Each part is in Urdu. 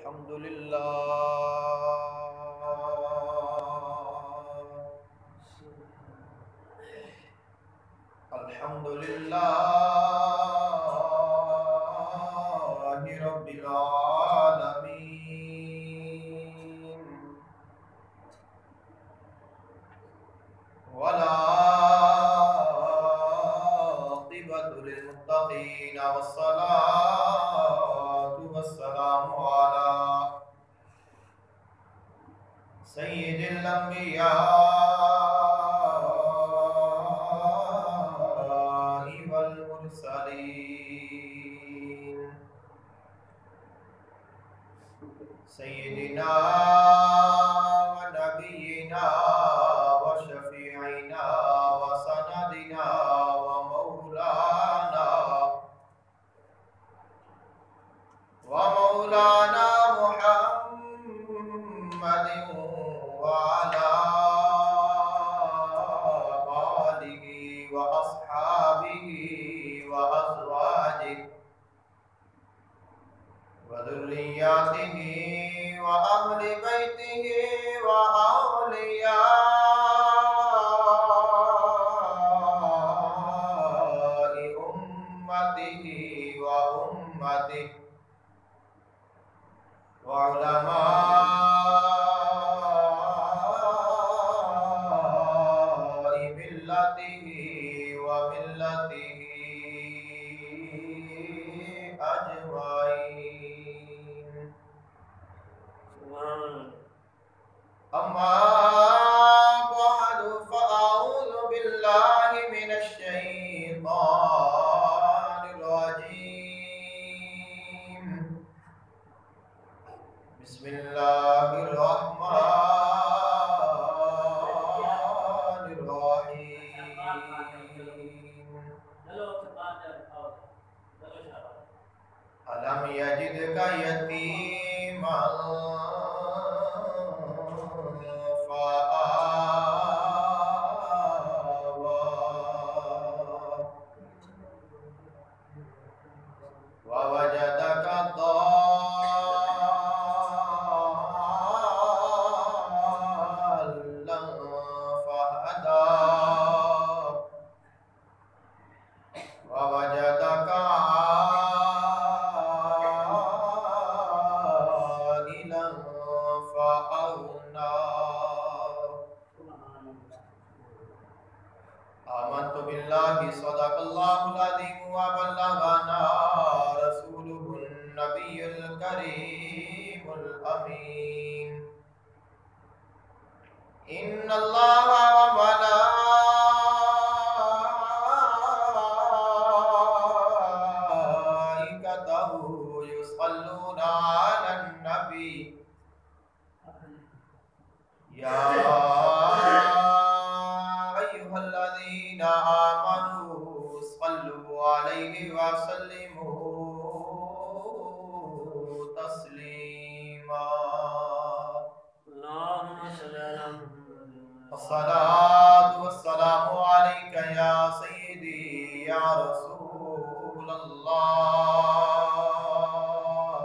الحمد لله الحمد لله رب العالمين والعاقبة للمتقين والصلاة والسلام على سيد الأنبياء والمرسلين سيدنا ونبينا وشفيعنا وسندنا ومولانا محمد وعلى آله وأصحابه وأزواجه وذرياته وأهل بيته وأولياء أمته وأمته وعلماء ملته وملته أجمعين أما بعد فأعوذ بالله من الشيطان الرجيم بسم الله الرحمن الرحيم ألم يجدك يتيما فآوى ووجدك ضالا فهدى ووجدك عائلا فأغنى آمنت بالله صدق الله العظيم وبلغنا رسوله النبي الكريم الأمين إن الله وملائكته يصلون على النبي يا أيها الذين آمنوا صلوا عليه وسلموا تسليما اللهم صل على محمد الصلاة والسلام عليك يا سيدي يا رسول الله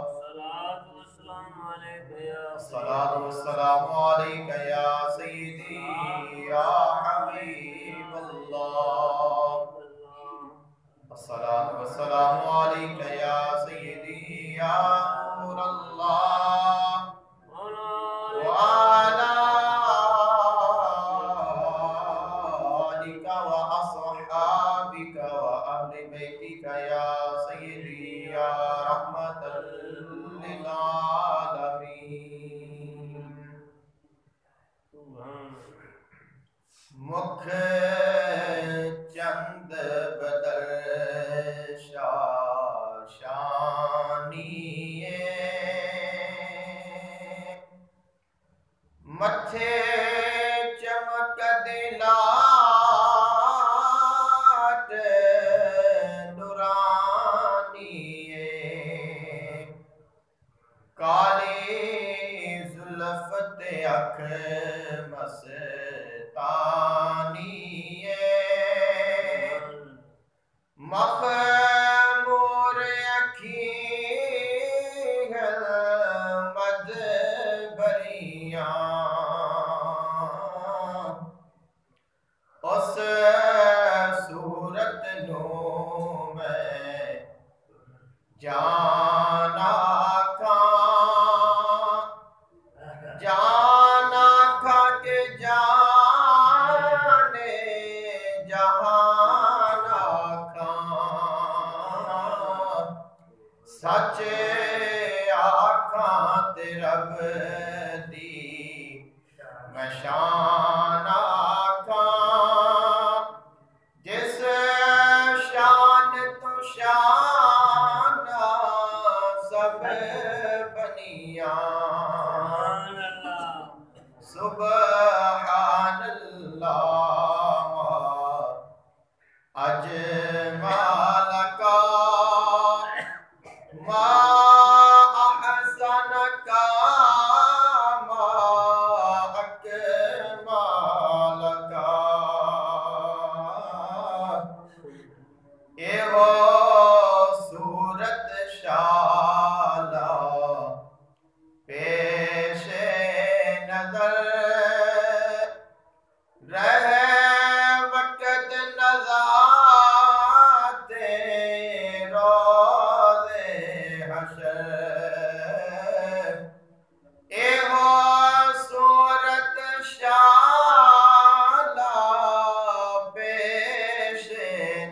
الصلاة والسلام عليك يا الصلاة والسلام عليك يا سيدي يا حبيب الله الصلاة والسلام عليك يا سيدي يا نور الله وعلى آلك وأصحابك وأهل بيتك يا سيدي يا رحمة للعالمين مکھ چند بدر شاشانی متھے چمک دلات نورانی کالی زلف تے اکھ مستانی مخمور اکھی جانا کھا کے جانے جہان آکھاں سچ آکھاں تے رب دی میں شان آکھاں جس شان تو شان سب بنیاں سبحان اللہ اجمل کا ما احسن کا ما اکمل کا اے وہ صورت شالا پیش نظر رہے وقت نزاعت روز حشر اے ہو صورت شالا پیش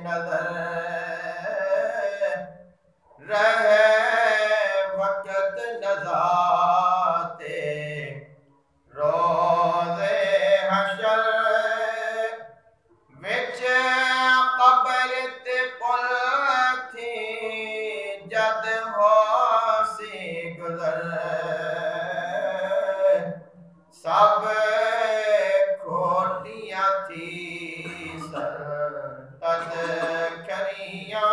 نظر رہے وقت نزاعت روز حشر وچ قبر تے پل تھی جد ہو سی گزر سب کھوٹیاں تھی سر تذکریاں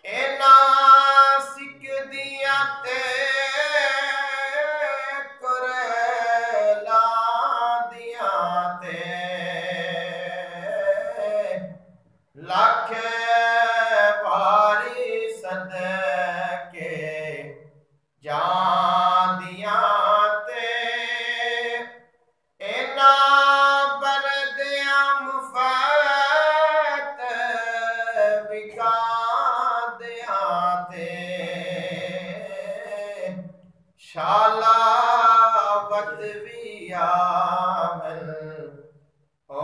اینا سکدیاں تے لکھ باری صدقے جان دیاں تے اینا بردیاں مفت بکا دیاں تے شالا وقت بھی آمن او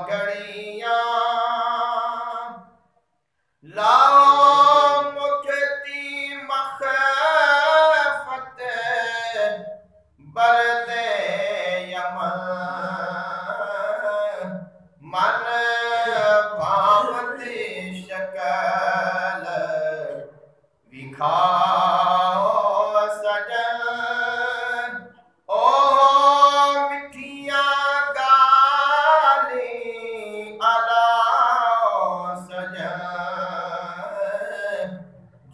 گڑیاں لاؤ مکھتی مخافت برد یمن من بھاوتی شکل وکھاؤ سجن او مٹھیاں گالی الاؤ سجن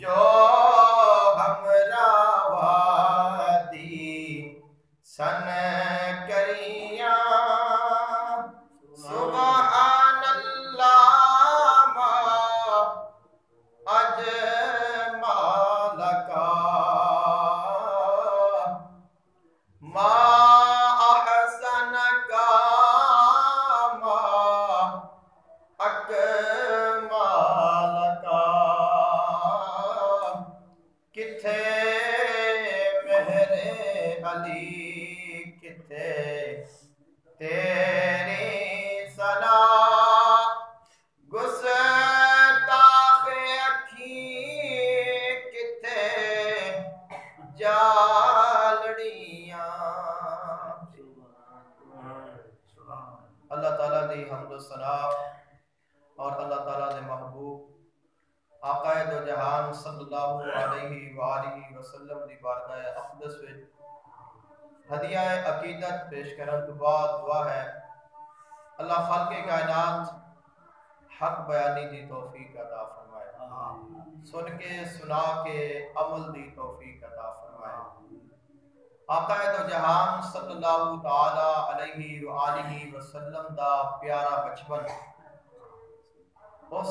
جو ہمراہ وادی سن کریاں سبحان اللہ ما اجمل کا ما احسن کا ما اکمل کا کتھے مہر علی کتھے تیری ثنا گستاخ اکھیں کتھے جالڑیاں اللہ تعالیٰ دی حمد و ثنا اور اللہ تعالیٰ دے محبوب آقا دو جہان صلی اللہ علیہ وآلہ وسلم دی بارگاہ اقدس وچ ہدیہ عقیدت پیش کرن تو بعد دعا ہے اللہ خالق کائنات حق بیانی دی توفیق عطا فرمائے سن کے سنا کے عمل دی توفیق عطا فرمائے آقا دو جہان صلی اللہ تعالی علیہ وآلہ وسلم دا پیارا بچپن اس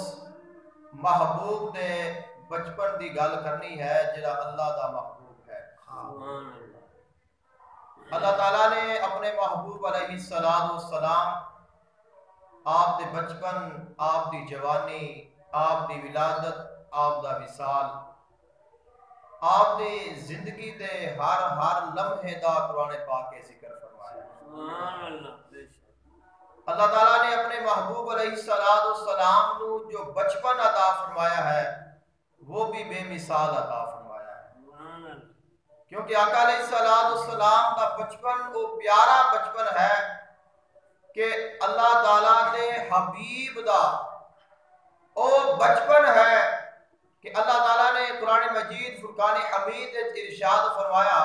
محبوب دے بچپن دی گل کرنی ہے جڑا اللہ دا محبوب ہے اللہ تعالیٰ نے اپنے محبوب علیہ السلام آپ دے بچپن آپ دی جوانی آپ دی ولادت آپ دا وصال آپ دی زندگی دے ہر لمحے دا قرآن پاک کے ذکر فرمایا سبحان اللہ بے شک اللہ تعالیٰ نے اپنے محبوب علیہ السلام نو جو بچپن عطا فرمایا ہے وہ بھی بے مثال عطا فرمایا ہے سبحان اللہ کیونکہ آقا علیہ السلام کا بچپن وہ پیارا بچپن ہے کہ اللہ تعالیٰ دے حبیب دا او بچپن ہے کہ اللہ تعالیٰ نے قرآن مجید فرقان حمید ارشاد فرمایا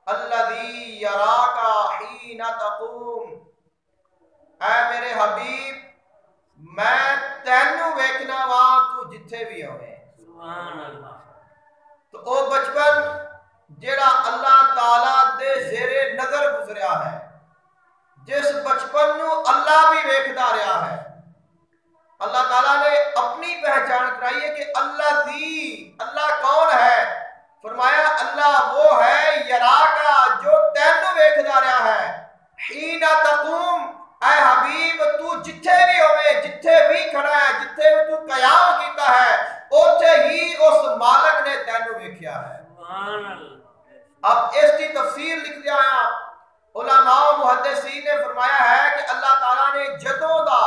الذی یراکا حین تقوم، اے میرے حبیب میں تینوں ویکھنا وا تو جتھے بھی ہوئے سبحان اللہ تو او بچپن جیڑا اللہ تعالیٰ دے زیر نظر گزریا ہے، جس بچپن نو اللہ بھی ویکھدا رہا ہے، اللہ تعالیٰ نے اپنی پہچان کرائی ہے کہ اللہ کون ہے؟ فرمایا اللہ وہ ہے یراکا جو تینوں ویکھدا رہا ہے، حین تقوم، اے حبیب تو جتھے بھی ہوئے، جتھے بھی کھڑا ہے، جتھے بھی تو قیام کیتا ہے، اوتھے ہی اس مالک نے تینوں ویکھیا ہے۔ سبحان اللہ اب اس کی تفسیر لکھ دیا ہے علماء و محدثین نے فرمایا ہے کہ اللہ تعالیٰ نے جدوں دا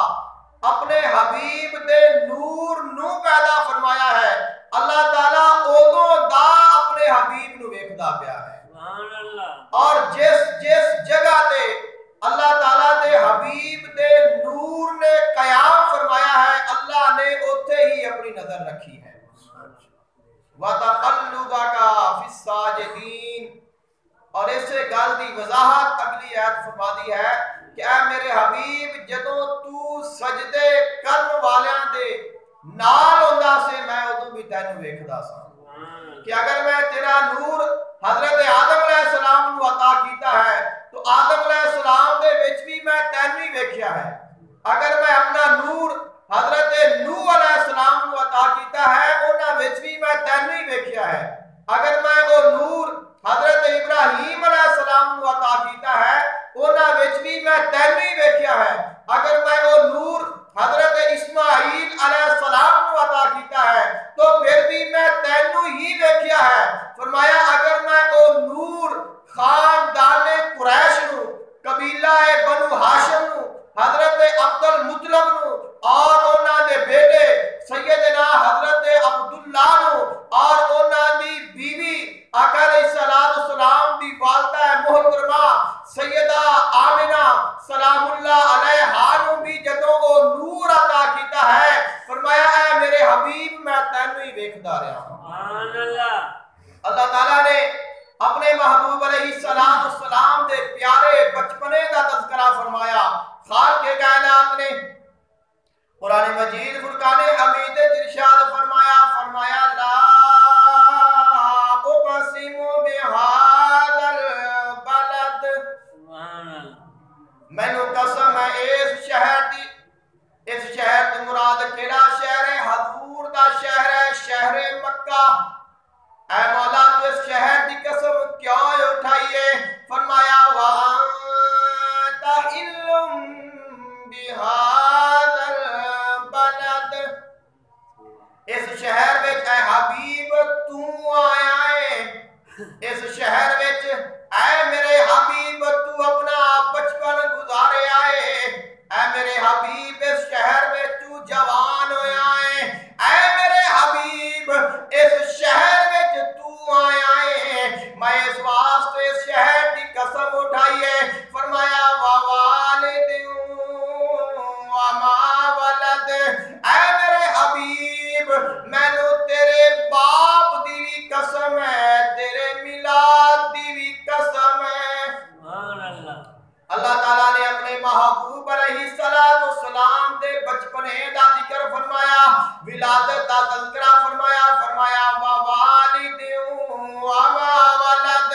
اپنے حبیب دے نور نو پیدا فرمایا ہے، اللہ تعالیٰ ادوں دا اپنے حبیب نو ویکھدا پیا ہے۔ سبحان اللہ اور جس جگہ تے اللہ تعالیٰ دے حبیب دے نور نے قیام فرمایا ہے، اللہ نے اوتھے ہی اپنی نظر رکھی ہے۔ وَتَقَلُّبَكَ فِي السَّاجِدِينَ، اور اسے گل دی وضاحت اگلی آیت فرما دی ہے کہ اے میرے حبیب جدوں تو سجدے کرن والیاں دے نال ہوندا سے میں ادوں بھی تینوں ویکھدا سا کہ اگر میں تیرا نور حضرت آدم علیہ السلام نو عطا کیتا ہے تو آدم علیہ السلام دے وچ بھی میں تینوں ہی ویکھیا ہے، اگر میں اپنا نور حضرت نوح علیہ السلام نو عطا کیتا ہے انہاں وچ بھی میں تینوں ہی ویکھیا ہے، اگر میں وہ نور حضرت ابراہیم علیہ السلام نو عطا کیتا ہے انہاں وچ بھی میں تینوں ہی ویکھیا ہے، اگر میں وہ نور حضرت اسماعیل علیہ السلام نو عطا کیتا ہے تو پھر بھی میں تینوں ہی ویکھیا ہے۔ فرمایا اگر میں وہ نور خاندان قریش نو، قبیلہ بنو ہاشم نو، حضرت عبد المطلب نو اور انہاں دے بیٹے سیدنا حضرت عبداللہ نو اور انہاں دی بیوی آقا علیہ السلام دی والدہ محترمہ سیدہ آمنہ سلام اللہ علیہا نو بھی جدوں وہ نور عطا کیتا ہے، فرمایا اے میرے حبیب میں تینوں ہی ویکھدا رہا ہوں۔ سبحان اللہ اللہ تعالیٰ نے اپنے محبوب علیہ السلام دے پیارے بچپنے کا تذکرہ فرمایا۔ خالق کائنات نے قرآن مجید فرقان حمید ارشاد فرمایا لا اقسم بہذا البلد، سبحان اللہ مینوں قسم ہے اس شہر دی، اس شہر دی مراد کیڑا شہر ہے؟ حضور دا شہر ہے، شہر مکہ۔ اے مولا تو اس شہر دی قسم کیوں اٹھائیے؟ فرمایا وَأَنْتَ حِلٌّ بِهَذَا الْبَلَدِ، اس شہر وچ اے حبیب تو آیا ہے، اس شہر وچ اے میرے حبیب تو اپنا بچپن گزارے آئے، اے میرے حبیب اس شہر میں تو جوان ہویا ہے، اے میرے حبیب اس شہر میں تو آیا ہے، میں اس واسطے اس شہر کی قسم اٹھائیے۔ فرمایا وَوَالِدٍ وَمَا وَلَدٍ، اے میرے حبیب میں نے تیرے باپ دی بھی قسم ہے، تیرے میلاد دی بھی قسم ہے۔ سبحان اللہ اللہ تعالیٰ نے اپنے محبوب علیہ السلام دے بچپنے دا ذکر فرمایا، ولادت دا تذکرہ فرمایا وَوَالِدٍ وَمَا وَلَدٍ،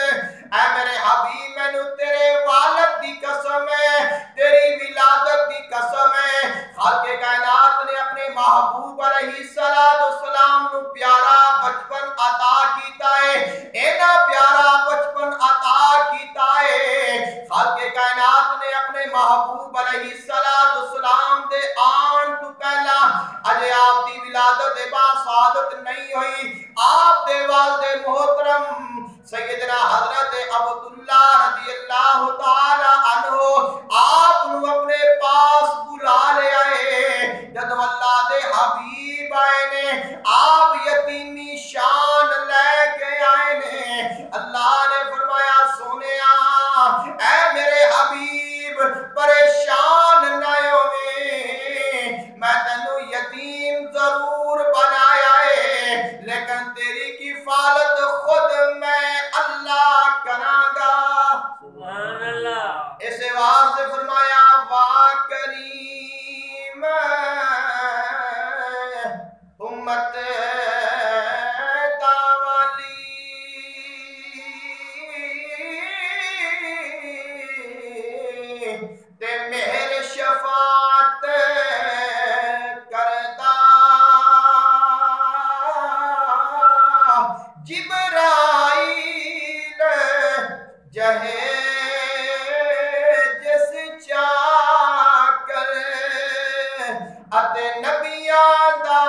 اے میرے حبیب میں نے تیرے والد دی قسم ہے، تیری ولادت دی قسم ہے۔ خالق کائنات نے اپنے محبوب علیہ السلام نو پیارا بچپن عطا کیتا ہے، اینا پیارا بچپن عطا کیتا ہے۔ خالق کائنات نے اپنے محبوب علیہ السلام دے آن تو پہلا اجے آپ دی ولادت با سعادت نہیں ہوئی. آپ دے والد محترم سیدنا حضرت عبداللہ رضی اللہ تعالی عنہ آپ نو اپنے پاس بلا لے آئے. جب اللہ دے حبیب آئے نے آپ یتیمی شان لے کے آئے نے. اللہ نے فرمایا سونیا اے میرے حبیب پریشان نہ ہوئے, میں تینو یتیم ضرور بنایا ہے لیکن تیری کفالت خود میں اللہ کراں گا. سبحان اللہ. اس آواز سے فرمایا وا کریم امت داوالی تے میرے شفاعت کردہ جبرائیل جہے جس چاکر اتے نبیاں دا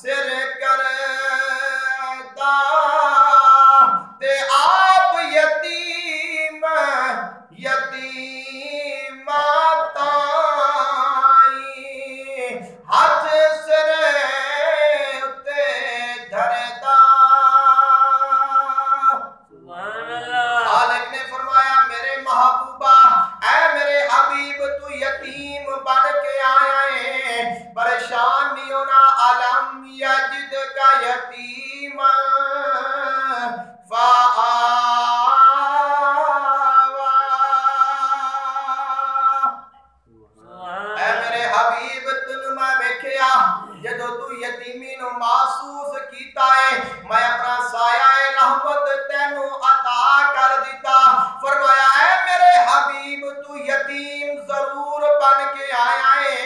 سر کردہ تے آپ یتیم تائی ہاتھ سر اتے دھردا. سبحان اللہ. خالق نے فرمایا میرے محبوبہ اے میرے حبیب تو یتیم بن کے آیا ہے, پریشان نہیں ہونا. علم یجد کا یتیما اے میرے حبیب تن میں ویکھیا جدو تو یتیمی نو محسوس کیتا ہے میں اپنا سایہ رحمت تینو عطا کر دیتا. فرمایا اے میرے حبیب تو یتیم ضرور بن کے آیا ہے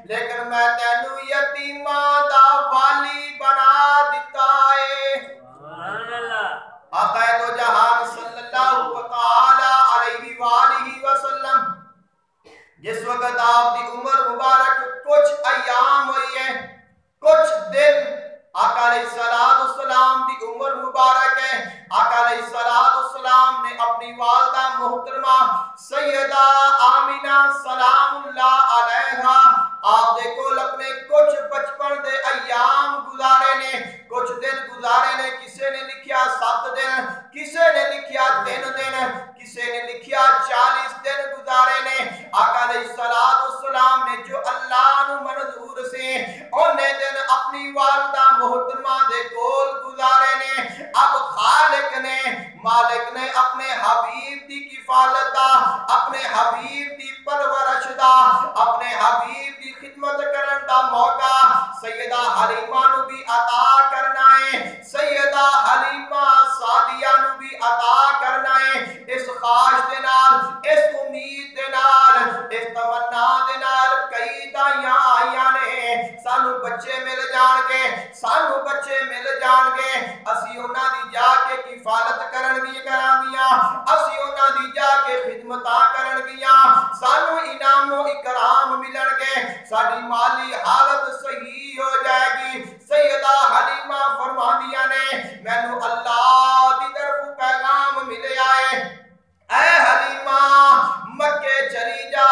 لیکن میں تینو یتیماں دا والی بنا دیتا ہے. سبحان اللہ. آقا دو جہان صلی اللہ تعالی علیہ وآلہ وسلم جس وقت آپ دی عمر مبارک کچھ ایام ہوئی ہے, کچھ دن, آقا علیہ السلام دی عمر مبارک ہے. آقا علیہ السلام نے اپنی والدہ محترمہ سیدہ آمینہ سلام اللہ علیہا آپ دے کول اپنے کچھ بچپن دے ایام گزارے نے, کچھ دن گزارے نے. کسے نے لکھیا 7 دن, کسے نے لکھیا 3 دن, کسے نے لکھیا 40 دن گزارے نے. آقا علیہ السلام نے جو اللہ نو منظور سے انہیں دن اپنی والدہ محترمہ دے کول گزارے نے. اب خالق نے مالک نے اپنے حبیب دی کفالت دا, اپنے حبیب دی پرورش دا, اپنے حبیب دی خدمت کرن دا موقع سیدہ حلیمہ نو بھی عطا کرنا ہے, سیدہ حلیمہ سعدیہ نو بھی عطا کرنا ہے. اس خواہش دے نال, اس امید دے نال, اس تمنا دے نال کئی دائیاں آئیاں نے سانو بچے مل جان گے, سانو بچے مل جان گے. اسی انہاں دی جا کے کفالت کرن گیاں, اسی انہاں دی جا کے خدمتاں کرن گیاں, سانو انعام و اکرام ملن گے, ساری مالی حالت صحیح ہو جائے گی. سیدہ حلیمہ فرماندیاں نے مینوں اللہ دی طرف پیغام ملیا ہے, اے حلیمہ مکے چلی جا,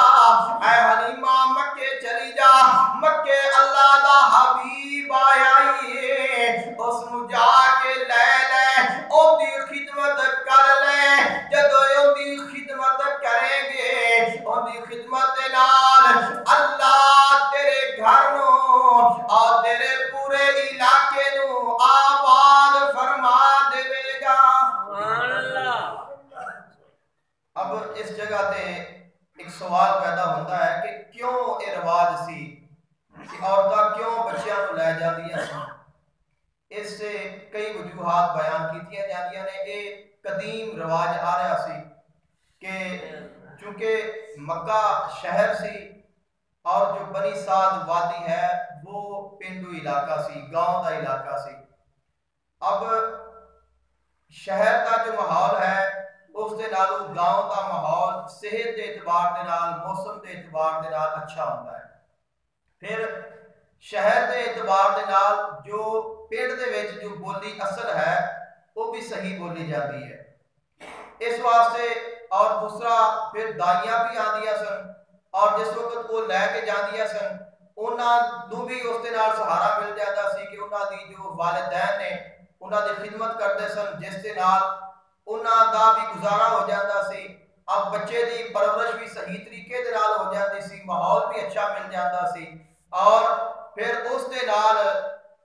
اے حلیمہ مکے چلی جا, مکے اللہ دا حبیب آیا ہے, اس نو جا کے لے لے, اون دی خدمت کر لے. جدو اون دی خدمت کریں گے, اون دی خدمت نال اللہ تیرے گھر نو اور تیرے پورے علاقے نو آباد فرما دے گا. سبحان اللہ. اب اس جگہ تے ایک سوال پیدا ہوتا ہے کہ کیوں یہ رواج سی کہ عورتاں کیوں بچیاں نو لے جاندیاں سن. اس سے کئی وجوہات بیان کیتیاں جاندیاں نے. یہ قدیم رواج آ رہا سی کہ چونکہ مکہ شہر سی اور جو بنی سعد وادی ہے وہ پنڈو علاقہ سی, گاؤں دا علاقہ سی. اب شہر کا جو ماحول ہے اس دے نالوں گاؤں دا ماحول صحت دے اعتبار دے نال, موسم دے اعتبار دے نال اچھا ہوتا ہے. پھر شہر دے اعتبار دے نال جو پنڈ دے وچ جو بولی اصل ہے وہ بھی صحیح بولی جاتی ہے اس واسطے. اور دوسرا پھر دائیاں بھی آندیاں سن اور جس وقت وہ لے کے جاندیاں سن انہاں نوں بھی اس دے نال سہارا مل جاتا سی کہ انہاں دی جو والدین نے انہاں دی خدمت کرتے سن جس دے نال انہاں دا بھی گزارا ہو جاتا سی. اب بچے دی پرورش بھی صحیح طریقے دے نال ہو جاتی سی, ماحول بھی اچھا مل جاتا سی اور پھر اس دے نال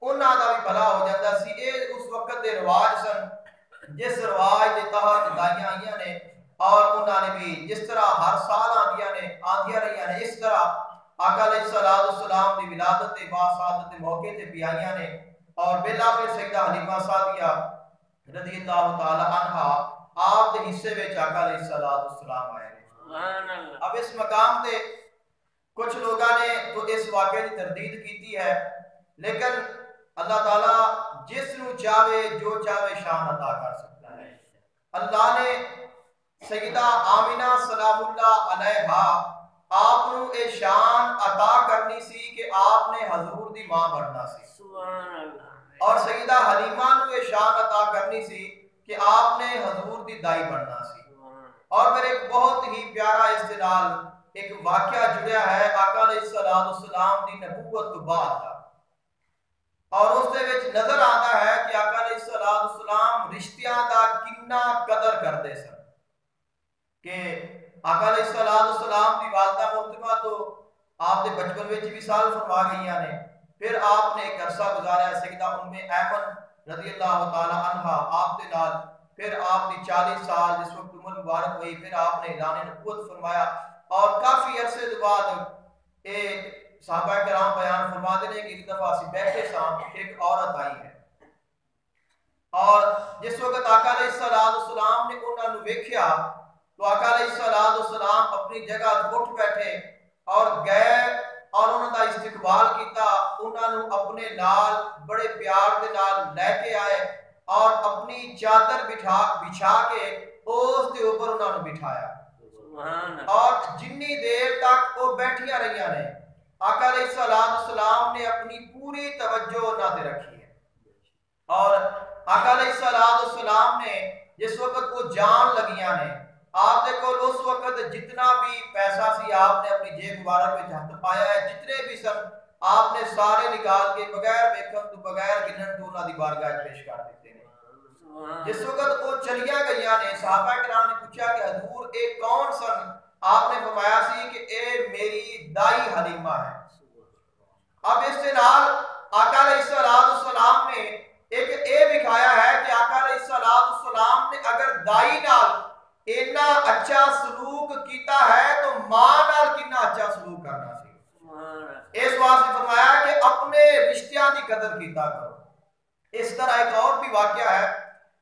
انہاں دا بھی بھلا ہو جاتا سی. اے اس وقت دے رواج سن جس رواج دے تحت دائیاں آئیاں نے اور انہاں نے بھی جس طرح ہر سال آندیاں رہیاں نے اس طرح آقا علیہ السلام دی ولادت دے باسعادت دے موقع تے بھی آئیاں نے. اور بالآخر سیدہ حلیمہ سعدیہ رضی اللہ تعالی عنہا آپ دے حصے وچ آقا علیہ السلام آئے نے. اب اس مقام تے کچھ لوگاں نے تو اس واقعے کی تردید کیتی ہے لیکن اللہ تعالیٰ جس نو چاہے جو چاہے شان عطا کر سکتا ہے. اللہ نے سیدہ آمینہ سلام اللہ علیہا آپ نو اے شان عطا کرنی سی کہ آپ نے حضور دی ماں بننا سی اور سیدہ حلیمہ نو اے شان عطا کرنی سی کہ آپ نے حضور دی دائی بننا سی. اور پھر ایک بہت ہی پیارا استدلال ایک واقعہ جڑیا ہے آقا علیہ السلام دی نبوت تو بعد کا اور اس دے وچ نظر آتا ہے کہ آقا علیہ السلام رشتیاں دا کنا قدر کرتے سن کہ آقا علیہ السلام دی والدہ محترمہ تو آپ دے بچپن وچ بھی سال فرما گئیاں نے. پھر آپ نے ایک عرصہ گزارا سیدہ ام ایمن رضی اللہ تعالی عنہا آپ دے نال. پھر آپ نے 40 سال جس وقت عمر مبارک ہوئی پھر آپ نے اعلان نبوت فرمایا اور کافی عرصے کے بعد صحابہ کرام بیان فرماتے ہیں کہ ایک دفعہ اسی بیٹھے ساں ایک عورت آئی ہے اور جس وقت آقا علیہ السلام نے انہاں نوں ویکھیا تو آقا علیہ السلام اپنی جگہ اٹھ بیٹھے اور گئے اور انہاں دا استقبال کیتا. انہاں نوں اپنے نال بڑے پیار دے نال لے کے آئے اور اپنی چادر بچھا کے اس دے اوپر انہاں نوں بٹھایا اور جنی دیر تک وہ بیٹھیاں رہیاں نے آقا علیہ السلام نے اپنی پوری توجہ انہاں تے رکھی ہے. اور آقا علیہ السلام نے جس وقت وہ جان لگیاں نے آپ دے کول اس وقت جتنا بھی پیسہ سی آپ نے اپنی جیب مبارک میں ہاتھ پایا ہے جتنے بھی سن آپ نے سارے نکال کے بغیر ویکھن تو بغیر گنن تو انہاں دی بارگاہ پیش کر دیتے ہیں. جس وقت وہ چلیاں گئیاں نے صحابہ کرام نے پوچھا کہ حضور اے کون سن؟ آپ نے فرمایا سی کہ اے میری دائی حلیمہ ہے. اب اس کے نال آقا علیہ السلام نے ایک اے دکھایا ہے کہ آقا علیہ السلام نے اگر دائی نال اتنا اچھا سلوک کیتا ہے تو ماں نال کتنا اچھا سلوک کرنا سی. اس واسطے فرمایا کہ اپنے رشتیاں دی قدر کیتا کرو. اس طرح ایک اور بھی واقعہ ہے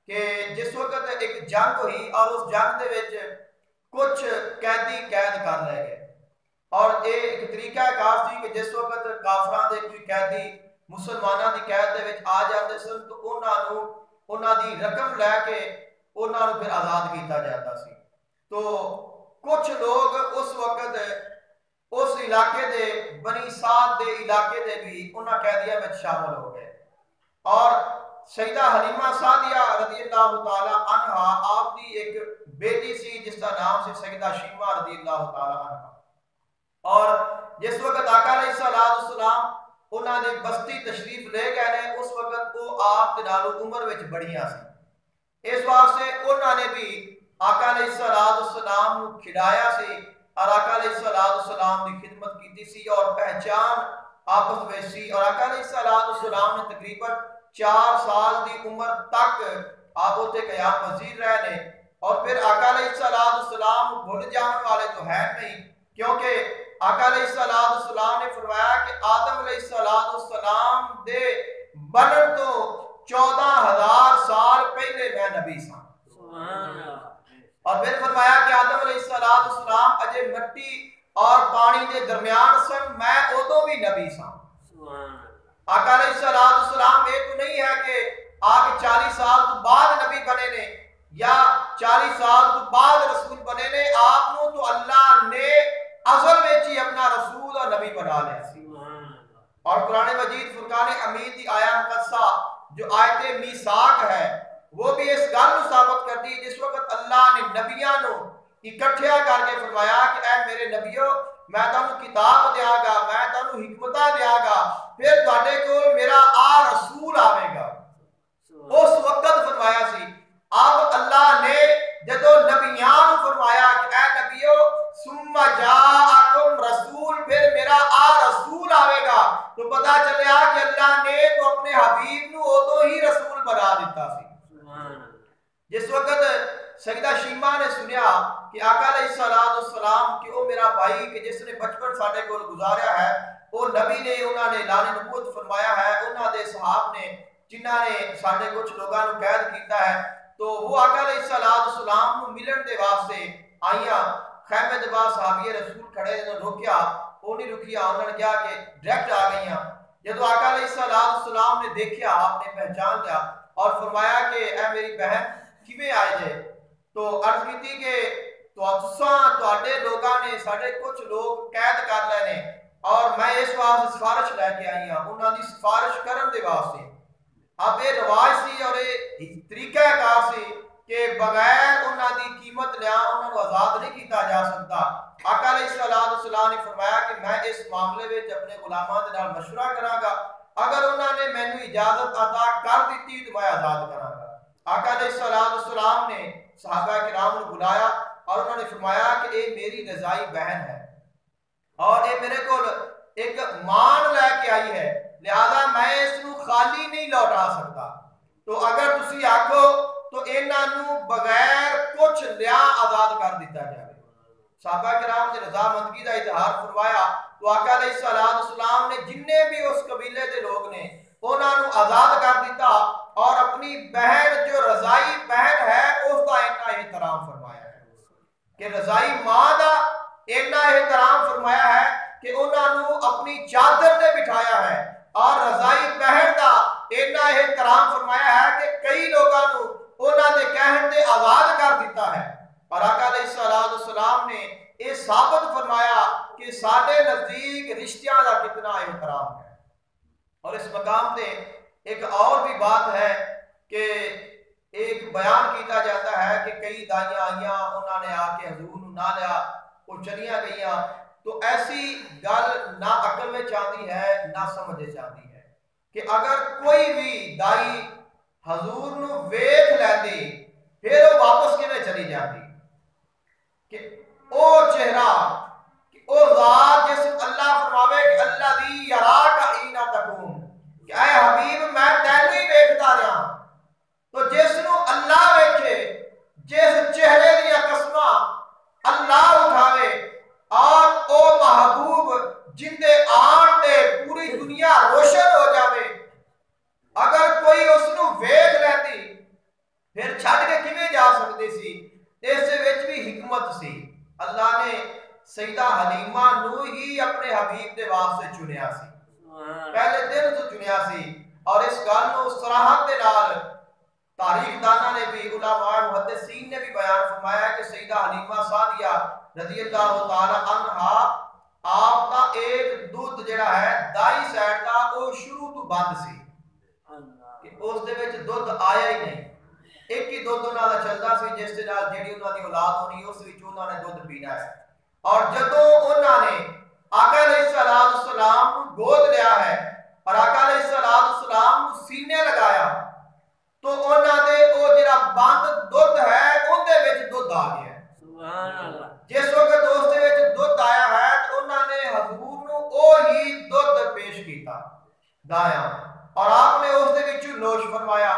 کہ جس وقت ایک جنگ ہوئی اور اس جنگ دے وچ کچھ قیدی قید کر لے گئے اور ایک طریقہ کار سی کہ جس وقت کافراں دے کوئی قیدی مسلماناں دی قید دے وچ آ جاندے سن تو انہاں دی رقم لے کے انہاں نوں پھر آزاد کیتا جاتا سی. تو کچھ لوگ اس وقت اس علاقے دے بنی سعد دے علاقے دے بھی انہاں قیدیاں وچ شامل ہو گئے اور سیدہ حلیمہ سعدیہ رضی اللہ تعالی عنہا آپ دی ایک بیٹی سی جس کا نام سی سیدہ شیمہ رضی اللہ تعالی عنہا. اور جس وقت آقا علیہ السلام انہاں نے بستی تشریف لے گئے نے اس وقت وہ آپ دے نالوں عمر وچ بڑیاں سی. اس واسطے انہاں نے بھی آقا علیہ السلام نو کھلایا سی اور آقا علیہ السلام دی خدمت کیتی سی اور پہچان آپس میں سی. اور آقا علیہ السلام نے تقریباً 4 سال دی عمر تک آپ ہوتے قیام پذیر رہے نے اور پھر آقا علیہ السلام بھول جانے والے تو ہیں نہیں کیونکہ آقا علیہ السلام نے فرمایا کہ آدم علیہ السلام دے بنن تو 14,000 سال پہلے میں نبی سا. اور پھر فرمایا کہ آدم علیہ السلام اجے مٹی اور پانی دے درمیان سن میں ادو بھی نبی سا. آقا علیہ السلام یہ تو نہیں ہے کہ آگے 40 سال تو بعد نبی بنے نے یا 40 سال تو بعد رسول بنے نے. آپ کو تو اللہ نے ازل وچ ہی اپنا رسول اور نبی بنا لیا سی. اور قرآن جو آیت میثاق ہے وہ بھی اس گل نو ثابت کرتی ہے جس وقت اللہ نے نبیاں نو اکٹھیا کر کے فرمایا کہ اے میرے نبیو میں تانوں کتاب دیاں گا میں تانوں حکمتاں دیاں گا پھر تواڈے کول میرا رسول آوے گا اس وقت فرمایا سی اب اللہ نے جدو نبیاں نو فرمایا کہ اے نبیو ثم جاءکم رسول پھر میرا رسول آوے گا تو پتہ چلیا کہ اللہ نے تو اپنے حبیب نو ادو ہی رسول بنا دیتا سی جس وقت سیدہ شیمہ نے سنیا کہ آقا علیہ السلام کہ وہ میرا بھائی کہ جس نے بچپن ساڈے کول گزاریا ہے وہ نبی نے انہوں نے اعلان نبوت فرمایا ہے انہوں دے صحاب نے جنہاں نے ساڈے کچھ لوگاں نو قید کیتا ہے تو وہ آقا علیہ السلام نو ملن دے واسطے آئیاں خیمے دے باہر صحابی رسول کھڑے نے روکیا وہ نہیں رکیا انہوں نے کہا کہ ڈائریکٹ آ گئیاں جدو آقا علیہ السلام نے دیکھیا آپ نے پہچان لیا اور فرمایا کہ اے میری بہن کیویں آئے جے تو عرض کی کہ تواڈے لوگاں نے ساڈے کچھ لوگ قید کر لے نے اور میں اس واسطے سفارش لے کے آئی ہوں انہاں دی سفارش کرن دے واسطے اب یہ رواج سی اور یہ طریقہ کار سی کہ بغیر انہاں دی قیمت لیا انہاں کو آزاد نہیں کیتا جا سکتا آقا علیہ السلام نے فرمایا کہ میں اس معاملے وچ اپنے غلاماں دے نال مشورہ کراں گا اگر انہاں نے مینوں اجازت عطا کر دیتی تو میں آزاد کراں گا آقا علیہ السلام نے صحابہ کرام کو بلایا اور انہوں نے فرمایا کہ یہ میری رضائی بہن ہے اور یہ میرے کو ایک مان لے کے آئی ہے لہذا میں اس نو خالی نہیں لوٹا سکتا تو اگر تسی آکھو تو انہاں نو بغیر کچھ لیا آزاد کر دیتا جائے صحابہ کرام نے رضامندگی کا اظہار فرمایا تو آقا علیہ السلام نے جننے بھی اس قبیلے دے لوگ نے انہاں نو آزاد کر دیتا اور اپنی بہن جو رضائی بہن ہے اس کا اتنا احترام فرمایا ہے کہ رضائی ماں دا اتنا احترام فرمایا ہے کہ انہاں نو اپنی چادر تے بٹھایا ہے اور رضائی بہن دا اتنا احترام فرمایا ہے کہ کئی لوگاں نو انہاں دے کہن تے آزاد کر دیتا ہے اور آقا علیہ السلام نے یہ ثابت فرمایا کہ ساڈے نزدیک رشتیاں دا کتنا احترام ہے اور اس مقام تے ایک اور بھی بات ہے کہ ایک بیان کیتا جاتا ہے کہ کئی دائیاں آئیاں انہوں نے آ کے حضور نو نہ لیا وہ چلیاں گئیاں تو ایسی گل نہ عقل میں چاہتی ہے نہ سمجھے چاہتی ہے کہ اگر کوئی بھی دائی حضور نو ویکھ لیندی پھر وہ واپس کیویں چلی جاتی کہ او چہرہ کہ او ذات جس اللہ فرماوے کہ اللہ دی یراک اینا تکون کہ اے حبیب میں تینوں ہی ویکھدا رہا تو جس نو اللہ ویکھے جس چہرے دیا قسماں اللہ اٹھاوے اور او محبوب جن دے آن تے پوری دنیا روشن ہو جاوے اگر کوئی اس نو ویکھ لیندی پھر چھڈ کے کیویں جا سکدی سی اس دے وچ بھی حکمت سی اللہ نے سیدہ حلیمہ نو ہی اپنے حبیب دے واسطے چنیا سی پہلے دن تو چنیا سی اور اس گل نو صراحت دے نال تاریخ دانا نے بھی علماء محدثین نے بھی بیان فرمایا کہ سیدہ حلیمہ سعدیہ رضی اللہ تعالی عنہا آپ دا ایک دودھ جڑا ہے دائی سائڈ دا وہ شروع تو بند سی کہ اس دے وچ دودھ آیا ہی نہیں ایک ہی دودھ انہاں دا چلدا سی جس دے نال جیڑی انہاں دی اولاد ہونی اس وچ انہاں نے دودھ پینا ہے اور جدوں انہاں نے آقا علیہ السلام کو گود لیا ہے اور آقا علیہ السلام کو سینے لگایا تو انہاں دے او جڑا بند دودھ ہے اون دے وچ دودھ آ گیا ہے سبحان اللہ جس وقت اس دے وچ دودھ آیا ہے تو انہاں نے حضور نو او ہی دودھ پیش کیتا دایا اور آپ نے اس دے وچ نوش فرمایا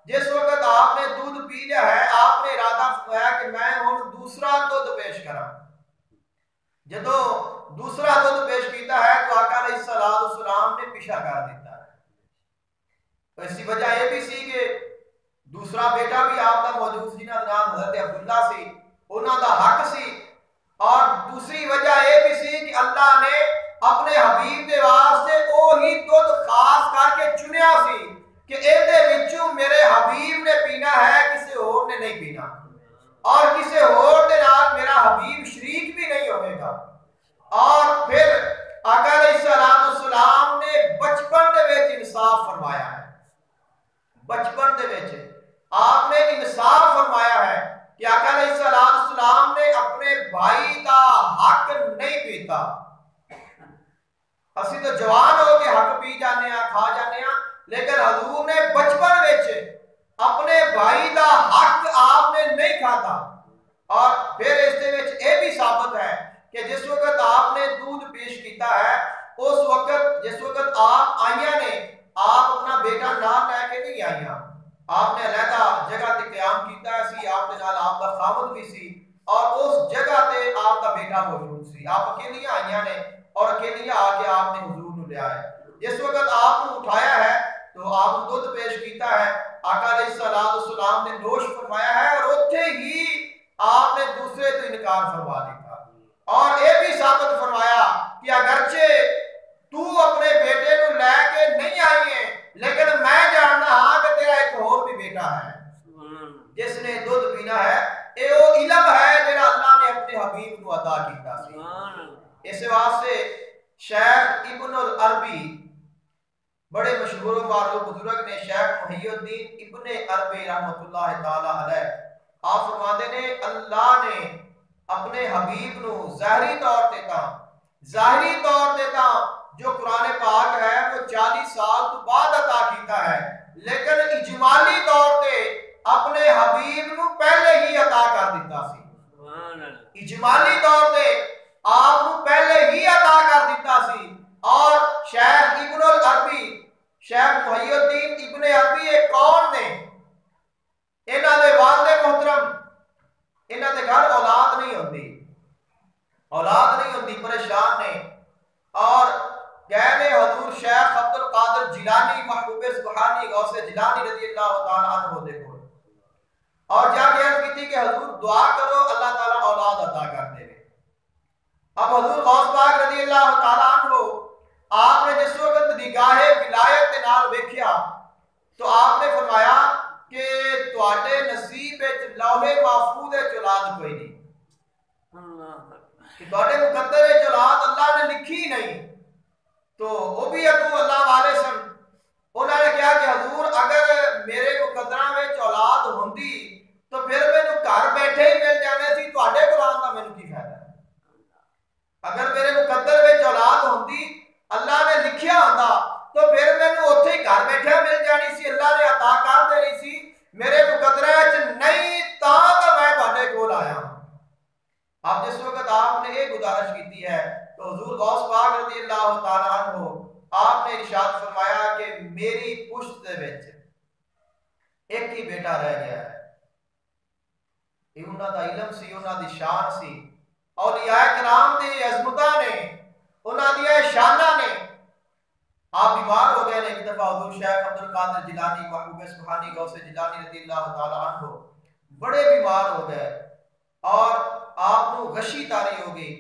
جس وقت آپ نے دودھ پی لیا ہے آپ نے ارادہ فرمایا کہ میں ہن دوسرا دودھ پیش کراں جدو دوسرا دودھ پیش کیتا ہے تو آقا علیہ السلام نے پیچھا کر دیتا ہے اسی وجہ یہ بھی سی کہ دوسرا بیٹا بھی آپ کا موجود سی جنہاں دا نام حضرت عبداللہ سی انہاں دا حق سی اور دوسری وجہ یہ بھی سی کہ اللہ نے اپنے حبیب دے واسطے وہی دودھ خاص کر کے چنیا سی کہ ان دے وچوں میرے حبیب نے پینا ہے کسی اور نے نہیں پینا اور کسی اور دے نال میرا حبیب شریک بھی نہیں ہوئے گا اور پھر آقا علیہ السلام نے بچپن دے وچ انصاف فرمایا ہے بچپن دے وچ آپ نے انصاف فرمایا ہے کہ آقا علیہ السلام نے اپنے بھائی دا حق نہیں پیتا. اسی تو جوان ہو کے حق پی جانے ہیں کھا جانے ہیں, لیکن حضور نے بچپن وچ اپنے بھائی دا حق آپ نے نہیں کھاتا. اور پھر اس دے وچ یہ بھی ثابت ہے کہ جس وقت آپ نے دودھ پیش کیتا ہے اس وقت جس وقت آپ آئیاں نے آپ اپنا بیٹا نام لے کے نہیں آئیاں, آپ نے علیحدہ جگہ تے قیام کیتا سی, آپ کے نال آپ کا خاوند بھی سی اور اس جگہ تے آپ کا بیٹا موجود سی. آپ اکیلیاں آئیاں نے اور اکیلیاں آ کے آپ نے حضور نو لیا ہے. جس وقت آپ نے اٹھایا ہے تو آپ نے دودھ پیش کیتا ہے, آقا علیہ السلام نے نوش فرمایا ہے اور اتھے ہی آپ نے دوسرے تو انکار فرما دیتا. اور یہ بھی ثابت فرمایا کہ اگرچہ تو اپنے بیٹے نو لے کے نہیں آئی ہے لیکن میں جاننا ہاں کہ تیرا ایک اور بھی بیٹا ہے جس نے دودھ پینا ہے. اے وہ علم ہے جڑا اللہ نے اپنے حبیب کو عطا کیتا سی. اس واسطے شیخ ابن العربی بڑے مشہور و معروف بزرگ نے, شیخ محی الدین ابن عربی رحمۃ اللہ تعالی علیہ, آپ فرماتے نے اللہ نے اپنے حبیب نو ظاہری طور تے تا جو قرآن پاک ہے وہ 40 سال تو بعد عطا کیتا ہے, لیکن اجمالی طور تے اپنے حبیب نو پہلے ہی عطا کر دیتا سی. اجمالی طور تے آپ نو پہلے ہی عطا کر دیتا سی. اور شیخ ابن العربی, شیخ محی الدین ابن عربی یہ کون نے؟ انہاں دے والد محترم, انہاں دے گھر اولاد نہیں ہوندی, پریشان نے, اور گئے نے حضور شیخ عبد القادر جیلانی محبوب سبحانی غوث جیلانی رضی اللہ تعالی عنہ دے کول, اور جا کے عرض کی کہ حضور دعا کرو اللہ تعالی اولاد عطا کر دے. اب حضور غوث پاک رضی اللہ تعالی عنہ آپ نے جس وقت نگاہ ولایت کے نال ویکھیا تو آپ نے فرمایا کہ تواڈے نصیب وچ لوح محفوظ وچ اولاد کوئی نہیں, کہ تواڈے مقدر وچ اولاد اللہ نے لکھی نہیں. تو وہ بھی ابو اللہ والے سن, انہوں نے کہا کہ حضور اگر میرے مقدراں وچ اولاد ہوندی تو پھر مینوں گھر بیٹھے ہی مل جانے سی, تواڈے قرآن دا مینوں کی فائدہ ہے. اگر میرے مقدر وچ اولاد ہوندی اللہ نے لکھیا ہوندا تو پھر مینوں اوتھے ہی گھر بیٹھے مل جانی سی, اللہ نے عطا کر دینی سی. میرے مقدرے وچ نہیں تاں کہ میں تواڈے کول آیا ہوں. اب جس وقت آپ نے یہ گزارش کی ہے تو حضور غوث پاک رضی اللہ تعالی عنہ آپ نے ارشاد فرمایا کہ میری پشت دے وچ ایک ہی بیٹا رہ گیا ہے. یہ انہاں دا علم سی, انہاں دی شان سی, اولیاء کرام دی عظمتاں نے, انہاں دی شاناں نے. آپ بیمار ہو گئے نے ایک دفعہ حضور شیخ عبد القادر جیلانی محبوب سبحانی غوث جیلانی رضی اللہ تعالی عنہ بڑے بیمار ہو گئے اور آپ نو غشی تاری ہو گئی.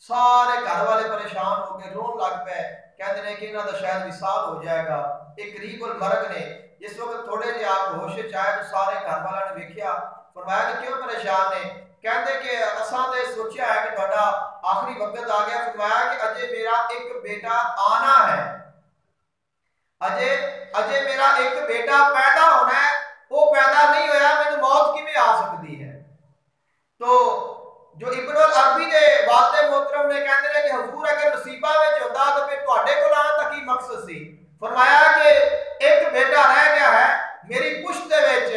سارے گھر والے پریشان ہو کے رون لگ پے, کہتے ہیں کہ انہاں دا شاید وصال ہو جائے گا. ایک قریب المرگ نے جس وقت تھوڑے جے آپ ہوش وچ آئے تو سارے گھر والوں نے ویکھیا, فرمایا کہ کیوں پریشان نے؟ کہتے کہ اساں تے سوچیا ہے کہ تہاڈا آخری وقت آ گیا. فرمایا کہ اجے میرا ایک بیٹا آنا ہے, اجے میرا ایک بیٹا پیدا ہونا ہے, وہ پیدا نہیں ہویا, مینوں موت کیویں آ سکتی ہے؟ تو جو ابن العربی دے والد محترم نے کہتے ہیں کہ حضور اگر نصیبہ وچ ہوندا تو پھر تواڈے کول آن دا کی مقصد سی؟ فرمایا کہ ایک بیٹا رہ گیا ہے میری پشت دے وچ,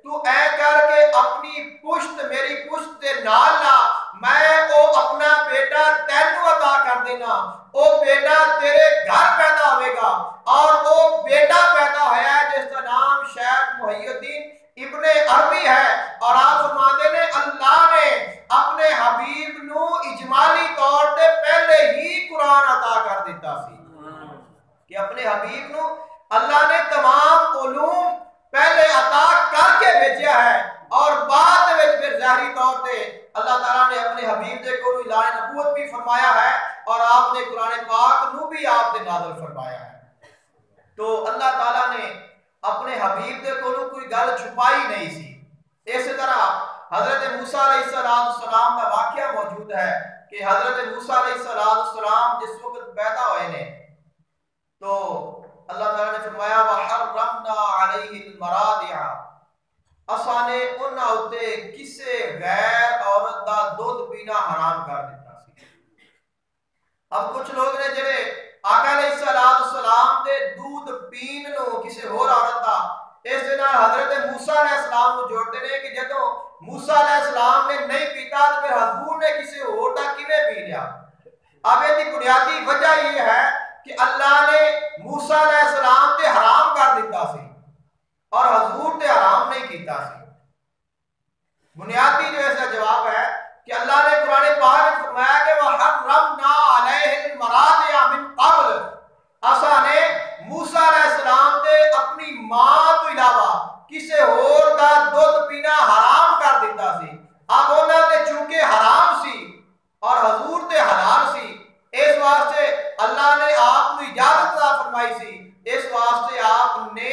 تو اے کر کے اپنی پشت میری پشت دے نال لا, میں او اپنا بیٹا تینوں عطا کر دینا. او بیٹا تیرے گھر پیدا ہوئے گا, اور او بیٹا پیدا ہویا ہے جس کا نام شیخ محی الدین ابن عربی ہے. اور آپ فرماتے نے اللہ نے اپنے حبیب نو اجمالی طور تے پہلے ہی قرآن عطا کر دیتا سی, کہ اپنے حبیب نو اللہ نے تمام علوم پہلے عطا کر کے بھیجا ہے, اور بعد میں پھر ظاہری طور تے اللہ تعالیٰ نے اپنے حبیب دے کو اعلان نبوت بھی فرمایا ہے, اور آپ نے قرآن پاک نو بھی آپ نے نازل فرمایا ہے. تو اللہ تعالیٰ نے اپنے حبیب دے کو کوئی گل چھپائی نہیں سی. اس طرح حضرت موسیٰ علیہ السلام کا واقعہ موجود ہے کہ حضرت موسیٰ علیہ السلام جس وقت پیدا ہوئے نے تو اللہ تعالیٰ نے فرمایا وَحَرَّمْنَا عَلَيْهِ الْمَرَادِعَ اسانے انہاں اتے کسے غیر عورت دا دودھ پینا حرام کر دیتا سی۔ اب کچھ لوگ نے جڑے آقا علیہ السلام دے دودھ پین نو کسے ہور عورت دا اس دے نال حضرت موسیٰ علیہ السلام نو جوڑتے ہیں کہ جدوں موسیٰ علیہ السلام نے نہیں پیتا تو پھر حضور نے کسے ہور دا کیویں پی لیا۔ اب یہ بنیادی وجہ یہ ہے کہ اللہ نے موسیٰ علیہ السلام تے حرام کر دیتا سی اور حضور تے حرام نہیں کیتا سی۔ بنیادی جو اس کا جواب ہے کہ اللہ نے قرآن پاک میں فرمایا کہ وَحَرَّمْنَا عَلَيْهِ الْمَرَادِعَ مِن قَبْلِ اسا نے موسیٰ علیہ السلام تے اپنی ماں تو علاوہ کسے اور دا دودھ پینا حرام کر دیتا سی۔ اب انہاں تے چونکہ حرام سی اور حضور تے حلال سی، اس واسطے اللہ نے آپ کو اجازت عطا فرمائی سی، اس واسطے آپ نے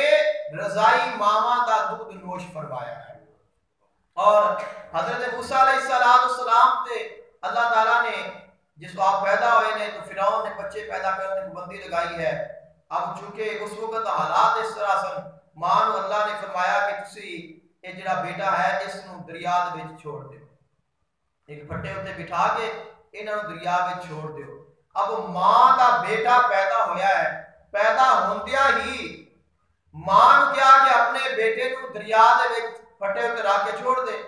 رضائی ماما دا دودھ نوش فرمایا ہے۔ اور حضرت موسیٰ علیہ السلام تے اللہ تعالیٰ نے جس کو آپ پیدا ہوئے نے تو فرعون نے بچے پیدا کرنے کی پابندی لگائی ہے۔ اب چونکہ اس وقت حالات اس طرح سن، ماں نو اللہ نے فرمایا کہ تسی یہ جڑا بیٹا ہے اس نو دریا دے وچ چھوڑ دیو، ایک پھٹے اتنے بٹھا کے انہاں نو دریا وچ چھوڑ دیو۔ اب ماں دا بیٹا پیدا ہویا ہے، پیدا ہوندیاں ہی ماں نو کیا کہ اپنے بیٹے نو دریا دے وچ پھٹے اتنے رکھ کے چھوڑ دے۔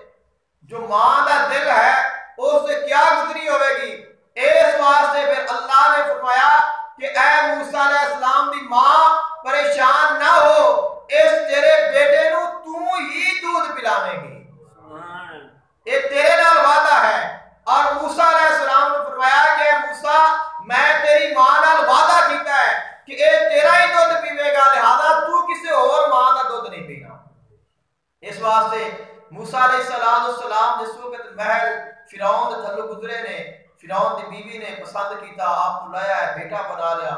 جو ماں دا دل ہے اس سے کیا گزری ہوئے گی، اس واسطے پھر اللہ نے فرمایا کہ اے موسیٰ علیہ السلام دی ماں پریشان نہ ہو، اس تیرے بیٹے نو تو ہی دودھ پلاویں گی، یہ تیرے نال وعدہ ہے۔ اور موسیٰ علیہ السلام نے فرمایا کہ موسیٰ میں تیری ماں نال وعدہ کیتا ہے کہ اے تیرا ہی دودھ پیوے گا، لہذا تو کسی اور ماں کا دودھ نہیں پینا۔ اس واسطے موسیٰ علیہ السلام جس وقت محل فرعون دے تھلو گزرے نے، فرعون دی بیوی نے پسند کیتا، آپ کو لایا ہے، بیٹا بنا لیا۔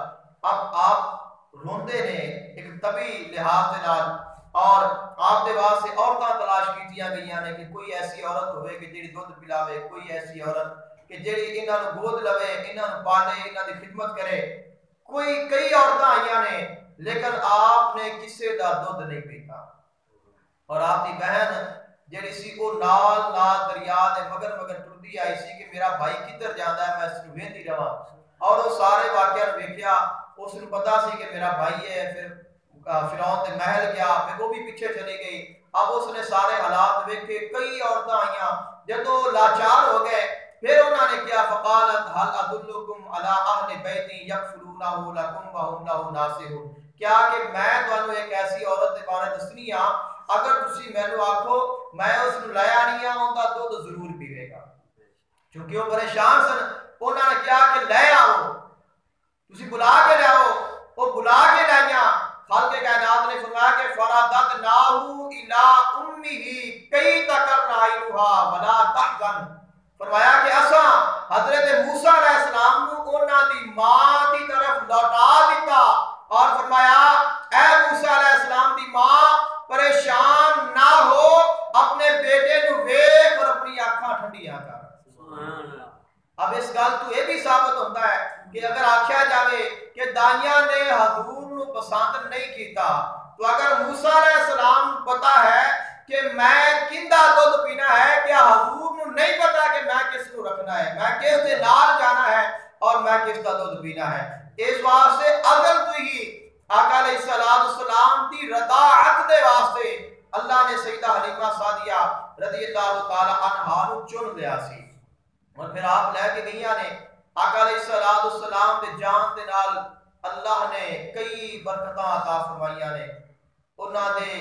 اب آپ روندے نے ایک طبی لحاظ دے نال، اور آپ دے واسطے عورتاں تلاش کیتیاں گئیاں نے کہ کوئی ایسی عورت ہوئے کہ جیڑی دودھ پلاوے، کوئی ایسی عورت کہ جیڑی انہاں نو گود لوے، انہاں نو پالے، انہاں دی خدمت کرے۔ کئی عورتاں آئیاں نے لیکن آپ نے کسے دا دودھ نہیں پیتا۔ اور آپ دی بہن جیڑی سی وہ نال دریا دے مگر ٹردی آئی سی کہ میرا بھائی کدھر جاندا ہے، میں اس نو ویندی رہاں۔ اور وہ سارے واقعہ نو ویکھیا، اس نو پتا سی کہ میرا بھائی ہے۔ پھر فرعون دے محل گیا، پھر وہ بھی پیچھے چلی گئی۔ اب اس نے سارے حالات ویکھے، کئی عورتاں آئیاں، جدو لاچار ہو گئے پھر انہوں نے کیا فقالت هل ادلکم علی اہل بیت یکفلونہ لکم وہم لہ ناصحون، کیا کہ میں تانوں ایک ایسی عورت دے بارے دسنی ہاں، اگر تسی مینوں آکھو میں اس نو لایا نہیں ہاں، اوندا دودھ ضرور پیوے گا۔ چونکہ وہ پریشان سن، انہوں نے کیا کہ لے آؤ، تسی بلا کے لے آؤ۔ وہ بلا کے لائیاں۔ خالق کائنات نے فرمایا کہ فرددناہ الی امہ کی تقر عینھا ولا تحزن، فرمایا کہ اساں حضرت موسیٰ علیہ السلام نو انہاں دی ماں دی طرف لوٹا دیتا، اور فرمایا اے موسیٰ علیہ السلام دی ماں پریشان نہ ہو، اپنے بیٹے نو ویکھ اور اپنی آنکھاں ٹھنڈیاں کر۔ اب اس گل تو یہ بھی ثابت ہوتا ہے کہ اگر آکھیا جاوے کہ دائیاں نے حضور نو پسند نہیں کیتا، تو اگر موسیٰ علیہ السلام پتا ہے کہ میں کندہ دودھ پینا ہے، کیا حضور نو نہیں پتا کہ میں کس کو رکھنا ہے، میں کس دے نال جانا ہے اور میں کس کا دودھ پینا ہے؟ اس واسطے اگر تو ہی آقا علیہ السلام دی رضاعت دے واسطے اللہ نے سیدہ حلیمہ سعدیہ رضی اللہ تعالی عنہا نو چن لیا سی، اور پھر آپ لے کے گئیاں نے آقا علیہ السلام دے جان دے نال اللہ نے کئی برکتاں عطا فرمائیاں نے، انہاں دے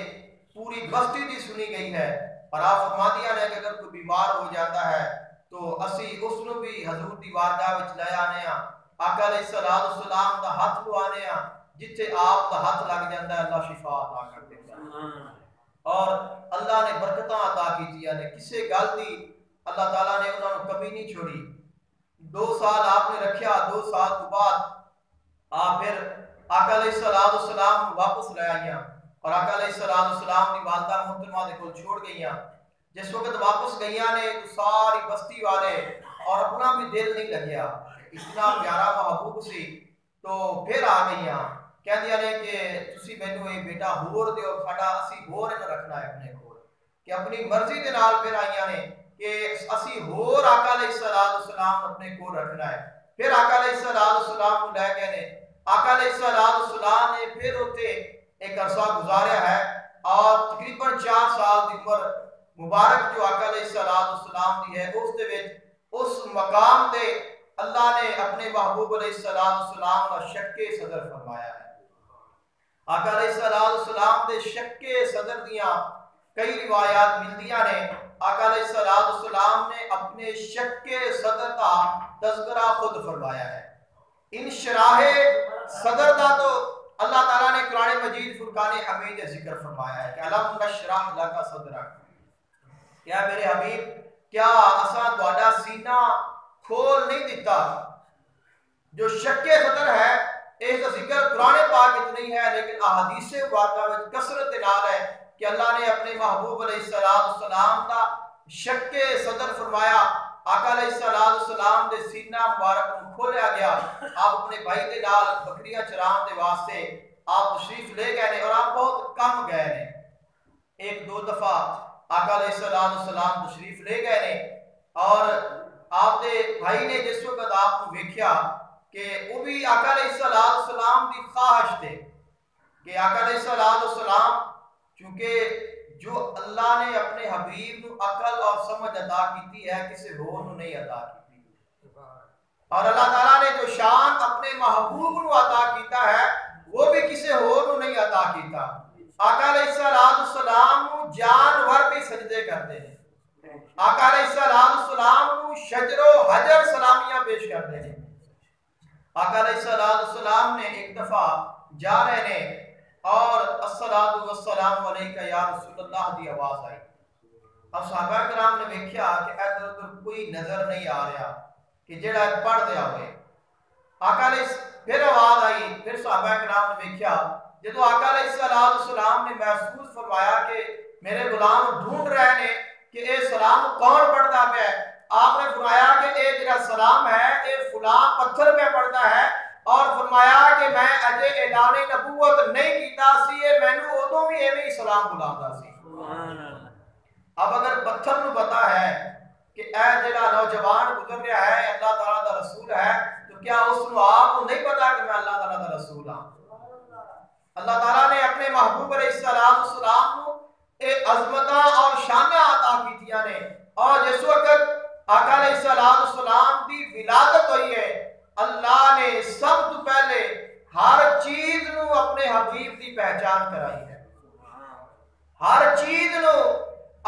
پوری بستی دی سنی گئی ہے۔ اور آپ فرماندیاں نے کہ اگر کوئی بیمار ہو جاتا ہے تو اسی اس نو بھی حضور دی بارگاہ وچ لے آنے ہاں، آقا علیہ السلام دا ہاتھ لو آنے ہاں، جتھے آپ دا ہاتھ لگ جاندا ہے اللہ شفا عطا کر دیتا ہے۔ اور اللہ نے برکتاں عطا کیتیاں نے، کسے گل دی اللہ تعالیٰ نے انہوں نے کبھی نہیں چھوڑی۔ 2 سال آپ نے رکھیا، 2 سال تو بعد آپ پھر آقا علیہ السلام واپس لے آئیاں، اور آقا علیہ السلام کی والدہ محترمہ دے کول چھوڑ گئیاں۔ جس وقت واپس گئیاں نے تو ساری بستی والے اور اپنا بھی دل نہیں لگیا، اتنا پیارا محبوب سی، تو پھر آ گئیاں کہندیاں نے کہ تسی مینوں یہ بیٹا ہور دیو ساڈا اسی ہور نہ رکھنا ہے اپنے کول کہ اپنی مرضی دے نال پھر آئیاں نے کہ اسی ہور آقا علیہ السلام اپنے کول رکھنا ہے. پھر آقا علیہ السلام کو لے گئے نے. آقا علیہ السلام نے پھر اوتے ایک عرصہ گزاریا ہے اور تقریباً 4 سال دی عمر مبارک جو آقا علیہ السلام دی ہے اس دے وچ اس مقام تے اللہ نے اپنے محبوب علیہ السلام کا شک صدر فرمایا ہے. آقا علیہ السلام دے شک صدر دیاں کئی روایات ملدیاں نے. آقا علیہ السلام نے اپنے شک صدر کا تذکرہ خود فرمایا ہے. ان شراح صدر دا تو اللہ تعالیٰ نے قرآن مجید فرقان حمید ذکر فرمایا ہے کہ علم نشرح لک صدرک. کیا میرے حبیب کیا اساں تہاڈا سینہ کھول نہیں دیتا. جو شک صدر ہے اس کا ذکر قرآن پاک وچ نہیں ہے لیکن احادیث مبارکہ وچ کثرت نال ہے کہ اللہ نے اپنے محبوب علیہ السلام کا شک صدر فرمایا. آقا علیہ السلام دے سینہ مبارک کو کھولیا گیا. آپ اپنے بھائی دے نال بکریاں چران دے واسطے آپ تشریف لے گئے نے اور آپ بہت کم گئے نے. 1-2 دفعہ آقا علیہ السلام تشریف لے گئے نے اور آپ دے بھائی نے جس وقت آپ کو ویکھیا کہ وہ بھی آقا علیہ السلام دی خواہش تھے کہ آقا علیہ السلام چونکہ جو اللہ نے اپنے حبیب نو عقل اور سمجھ عطا کیتی ہے کسی ہور نو نہیں عطا کیتی اور اللہ تعالیٰ نے جو شان اپنے محبوب نو عطا کیتا ہے وہ بھی کسی ہور نو نہیں عطا کیتا. آقا علیہ السلام نو جانور بھی سجدے کرتے ہیں. آقا علیہ السلام نو شجر و حجر سلامیاں پیش کرتے ہیں. آقا علیہ السلام نے ایک دفعہ جا رہے نے اور الصلاۃ والسلام علیکہ یا رسول اللہ دی آواز آئی. اب صحابہ کرام نے دیکھا کہ ادھر ادھر کوئی نظر نہیں آ رہا کہ جڑا پڑھ دیا ہوئے. آقا علیہ پھر آواز آئی. پھر صحابہ کرام نے دیکھا جدو آقا علیہ السلام نے محسوس فرمایا کہ میرے غلام ڈھونڈ رہے نے کہ اے سلام کون پڑھتا پہ. آپ نے فرمایا کہ اے جڑا سلام ہے اے فلاں پتھر پہ پڑھتا ہے اور فرمایا کہ میں اجے اعلان نبوت نہیں کیتا سی اے مینوں ادوں بھی ایویں ہی سلام بلاندا سی. اب اگر پتھر نو پتا ہے کہ اے جڑا نوجوان گزر رہا ہے اللہ تعالیٰ دا رسول ہے تو کیا اس نو آپ کو نہیں پتا کہ میں اللہ تعالیٰ دا رسول ہاں. اللہ تعالیٰ نے اپنے محبوب علیہ السلام نو اے عظمتاں اور شاناں عطا کیتیاں نے اور جس وقت آقا علیہ السلام دی ولادت ہوئی ہے اللہ نے سب تو پہلے ہر چیز نو اپنے حبیب دی پہچان کرائی ہے. ہر چیز نو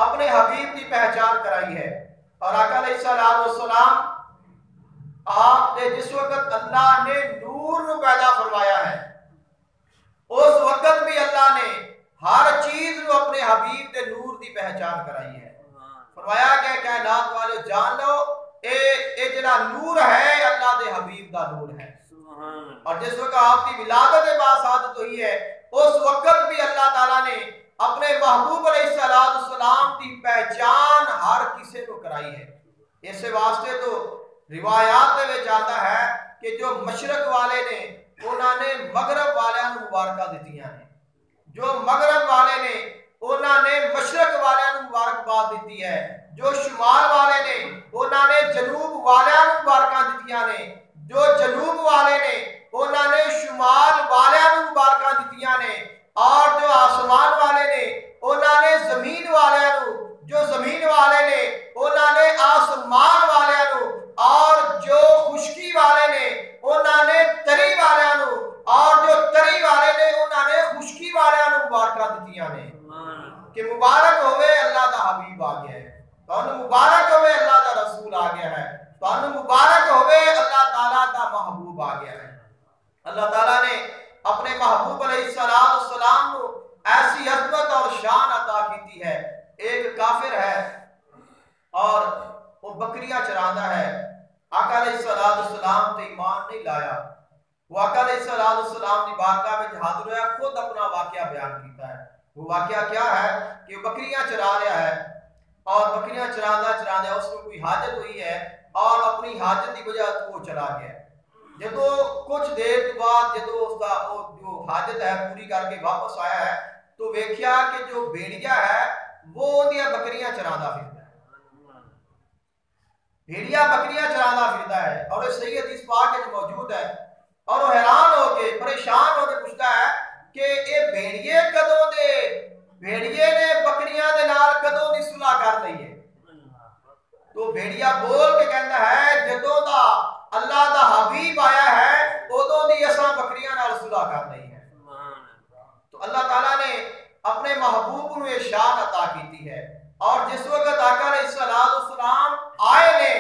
اپنے حبیب دی پہچان کرائی ہے. اور آقا علیہ السلام آپ نے جس وقت اللہ نے نور نو پیدا فرمایا ہے اس وقت بھی اللہ نے ہر چیز نو اپنے حبیب دے نور دی پہچان کرائی ہے. فرمایا کہ کائنات والے جان لو اے جڑا نور ہے اللہ دے حبیب دا نور ہے. اور جس وقت آپ کی ولادت باسعادت ہوئی ہے اس وقت بھی اللہ تعالیٰ نے اپنے محبوب علیہ السلام کی پہچان ہر کسی کو کرائی ہے. اس واسطے تو روایات میں آتا ہے کہ جو مشرق والے نے انہوں نے مغرب والوں کو مبارکہ دیتی ہیں. جو مغرب والے نے انہوں نے مشرق والوں کو مبارکباد دیتی ہے. جو شمال والے نے انہوں نے جنوب والوں کو مبارکہ دیتی نے. جو جنوب والے نے انہوں نے شمال والوں کو مبارکہ دیتی نے. اور جو آسمان والے نے انہوں نے زمین والوں کو, جو زمین والے نے انہوں نے آسمان والوں کو, اور جو خشکی والے نے انہوں نے تری والوں کو, اور جو تری والے نے انہوں نے خشکی والوں کو مبارکہ دیتی نے. کہ مبارک ہوئے اللہ دا حبیب آ گیا ہے, تو مبارک ہوئے اللہ دا رسول آ گیا ہے, تو مبارک ہوئے اللہ تعالیٰ دا محبوب آ گیا ہے. اللہ تعالیٰ نے اپنے محبوب علیہ السلام کو ایسی عظمت اور شان عطا کی ہے. ایک کافر ہے اور وہ بکریاں چراتا ہے. آقا علیہ السلام تے ایمان نہیں لایا. وہ آقا علیہ السلام کی بارگاہ میں حاضر ہوا, خود اپنا واقعہ بیان کیتا ہے. وہ واقعہ کیا ہے کہ وہ بکریاں چرا رہا ہے اور بکریاں چراندہ اس کو کوئی حاجت ہوئی ہے اور اپنی حاجت کی وجہ وہ چلا گیا. جدو کچھ دیر تو بعد جدو اس کا جو حاجت ہے پوری کر کے واپس آیا ہے تو ویکھیا کہ جو بھیڑیا ہے وہ اندیاں بکریاں چرانا پھرتا ہے، بھیڑیا بکریاں چرانا پھرتا ہے، اور یہ صحیح حدیث پاک میں موجود ہے، اور وہ حیران ہو کے پریشان ہو کے پوچھتا ہے کہ یہ بھیڑیے کدوں دے بھیڑیے نے بکریاں دے نال کدوں دی صلح کر لئی ہے؟ تو بھیڑیا بول کے کہتا ہے جدوں دا اللہ دا حبیب آیا ہے ادوں دی اساں بکریاں نال صلح کر لئی ہے۔ تو اللہ تعالیٰ نے اپنے محبوب کو یہ شان عطا کی ہے، اور جس وقت آقا علیہ السلام آئے نے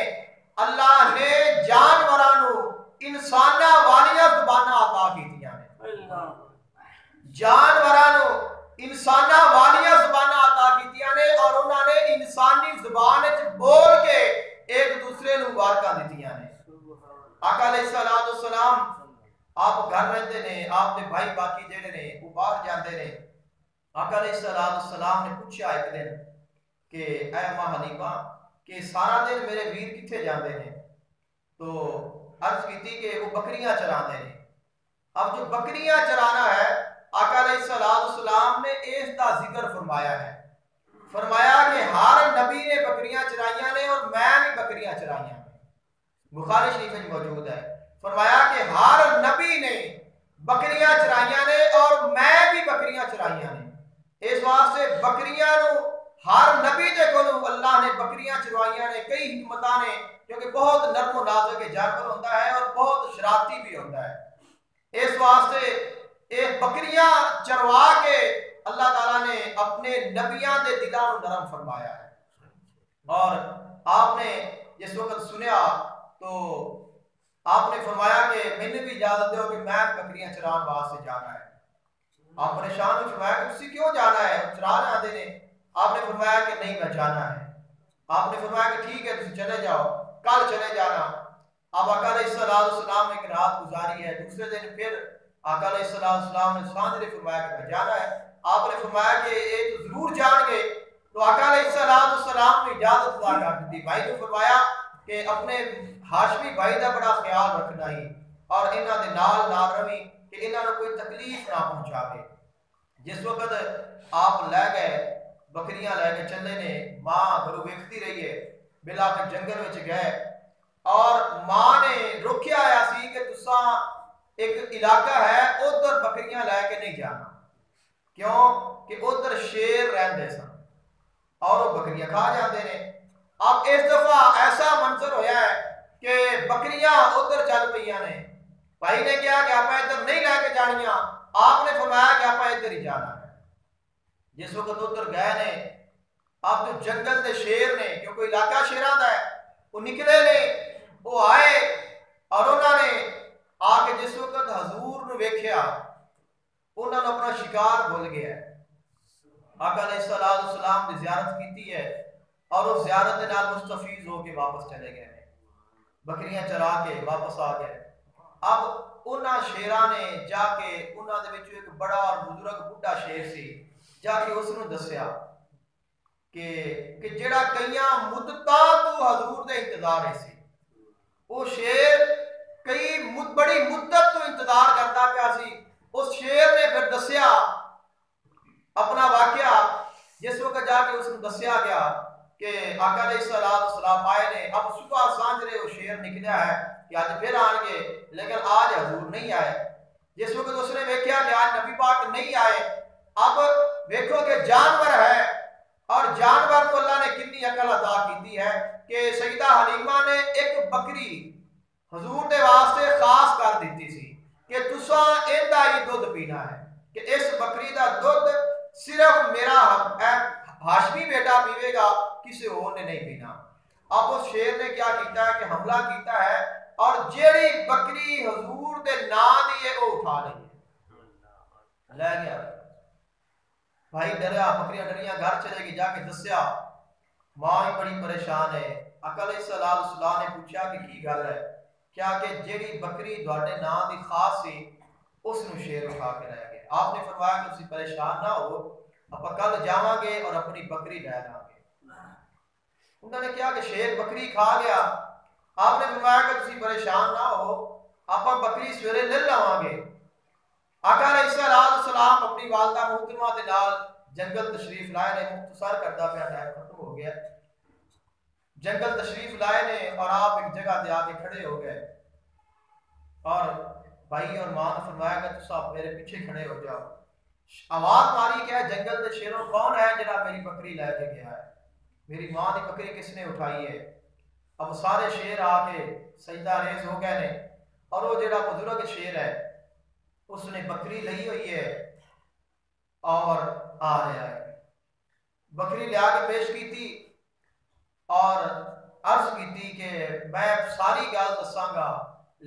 اللہ نے جانورانو انساناں والیاں زباناں عطا کیتیاں نے، جانورانو انساناں والیاں زباناں عطا کیتیاں نے، اور انہوں نے انسانی زبان وچ بول کے ایک دوسرے نو مبارکاں دتیاں نے۔ آقا علیہ السلام آپ گھر رہتے نے، آپ دے بھائی باقی جڑے نے وہ باہر جاندے نے، آقا علیہ السلام نے پوچھا ایک دن کہ اے ماں حنیفہ کہ سارا دن میرے ویر کتھے جاندے نے؟ تو عرض کیتی کہ وہ بکریاں چراندے نے۔ اب جو بکریاں چرانا ہے آقا علیہ السلام نے اس دا ذکر فرمایا ہے، فرمایا کہ ہر نبی نے بکریاں چرائیاں نے اور میں بھی بکریاں چرائیاں نے، بخاری شریف میں موجود ہے، فرمایا کہ ہر نبی نے بکریاں چرائیاں نے اور میں بھی بکریاں چرائیاں نے۔ اس واسطے بکریاں نو ہر نبی دے کولوں اللہ نے بکریاں چروائیاں نے، کئی حکمتاں نے، کیونکہ بہت نرم و نازک جانور ہوتا ہے اور بہت شرارتی بھی ہوتا ہے، اس واسطے یہ بکریاں چروا کے اللہ تعالیٰ نے اپنے نبیاں دے دلاں نو نرم فرمایا ہے۔ اور آپ نے جس وقت سنیا تو آپ نے فرمایا کہ مجھے بھی اجازت دو کہ میں بکریاں چران واسطے جانا ہے۔ آپ پریشان ہو فرمایا کہ تسی کیوں جانا ہے؟ چرا جاندے نے۔ آپ نے فرمایا کہ نہیں میں جانا ہے۔ آپ نے فرمایا کہ ٹھیک ہے تسی چلے جاؤ، کل چلے جانا۔ اب آقا علیہ السلام نے ایک رات گزاری ہے، دوسرے دن پھر آقا علیہ السلام نے سانجرے فرمایا کہ میں جانا ہے۔ آپ نے فرمایا کہ یہ تو ضرور جان گے، تو آقا علیہ السلام نے اجازت عطا کر دی۔ بھائی نے فرمایا کہ اپنے ہاشمی بھائی دا بڑا خیال رکھنا ہی اور انہاں دے نال روی کہ انہاں نوں کوئی تکلیف نہ پہنچاوے۔ جس وقت آپ لے گئے بکریاں لے کے چلے نے، ماں گھروں ویکھتی رہی ہے، بلا کے جنگل وچ گئے، اور ماں نے روکیا آیا سی کہ تساں ایک علاقہ ہے ادھر بکریاں لے کے نہیں جانا، کیوں کہ ادھر شیر رہندے سن اور وہ بکریاں کھا جاندے نے۔ اب اس دفعہ ایسا منظر ہویا ہے کہ بکریاں ادھر چل پئیاں نے، بھائی نے کہا کہ آپ ادھر نہیں لے کے جانیاں، آپ نے فرمایا کہ آپ ادھر ہی جانا ہے۔ جس وقت ادھر گئے نے، اب جو جنگل دے شیر نے، کیونکہ علاقہ شیراں دا ہے، وہ نکلے نے، وہ آئے اور انہوں نے آ کے جس وقت حضور نے ویکھیا انہوں نے اپنا شکار بھول گیا ہے۔ آقا علیہ السلام نے زیارت کیتی ہے اور اس زیارت کے نال مستفیض ہو کے واپس چلے گئے ہیں، بکریاں چرا کے واپس آ گئے۔ اب انہاں شیراں نے جا کے انہاں دے وچوں ایک بڑا اور بزرگ بڈھا شیر سی، جا کے اس نے دسیا کہ جڑا کئیاں مدتاں تو حضور دے انتظار ہے سی، وہ شیر کئی بڑی مدت تو انتظار کرتا پیا سی۔ اس شیر نے پھر دسیا اپنا واقعہ، جس وقت جا کے اس نے دسیا گیا کہ آقا علیہ السلام آئے نے، اب صبح سانجرے وہ شیر نکلیا ہے کہ آج پھر آن گے، لیکن آج حضور نہیں آئے۔ جس وقت اس نے ویکھیا کہ آج نبی پاک نہیں آئے، اب ویکھو کہ جانور ہے، اور جانور کو اللہ نے کتنی عقل عطا کی ہے کہ سیدہ حلیمہ نے ایک بکری حضور دے واسطے خاص کر دیتی سی کہ تساں ایندا ہی دودھ پینا ہے، کہ اس بکری دا دودھ صرف میرا ہاشمی بیٹا پیوے گا، کسی اور نے نہیں پینا۔ اب اس شیر نے کیا کیتا ہے کہ حملہ کیتا ہے اور جیڑی بکری حضور دے نام دی ہے وہ اٹھا لی لے گیا۔ بھائی ڈریا، بکریاں ڈریاں، گھر چلے گی، جا کے دسیا، ماں ہی بڑی پریشان ہے۔ آقا علیہ السلام نے پوچھا کہ کی گل ہے؟ کیا کہ جیڑی بکری تواڈے نام دی خاص سی اس نو شیر اٹھا کے لے گئے۔ آپ نے فرمایا کہ تسی پریشان نہ ہو، آپ کل جاواں گے اور اپنی بکری لے لاں گے۔ انہوں نے کہا کہ شیر بکری کھا گیا۔ آپ نے فرمایا کہ تسی پریشان نہ ہو، آپ بکری سویرے لے لواں گے۔ آقا علیہ السلام اپنی والدہ محترمہ دے نال جنگل تشریف لائے نے۔ مختصر کردہ پہ ٹائم ختم ہو گیا۔ جنگل تشریف لائے نے اور آپ ایک جگہ دے آگے کھڑے ہو گئے اور بھائی اور ماں نے فرمایا کہ تسا میرے پیچھے کھڑے ہو جاؤ۔ آواز ماری کہ جنگل دے شیروں کون ہے جنہاں میری بکری لے کے گیا ہے؟ میری ماں دی بکری کس نے اٹھائی ہے؟ اب سارے شیر آ کے سجدہ ریز ہو گئے نے اور وہ جڑا بزرگ شیر ہے اس نے بکری لئی ہوئی ہے اور آ رہا ہے۔ بکری لیا کے پیش کی تھی اور عرض کی تھی کہ میں ساری گل دساں گا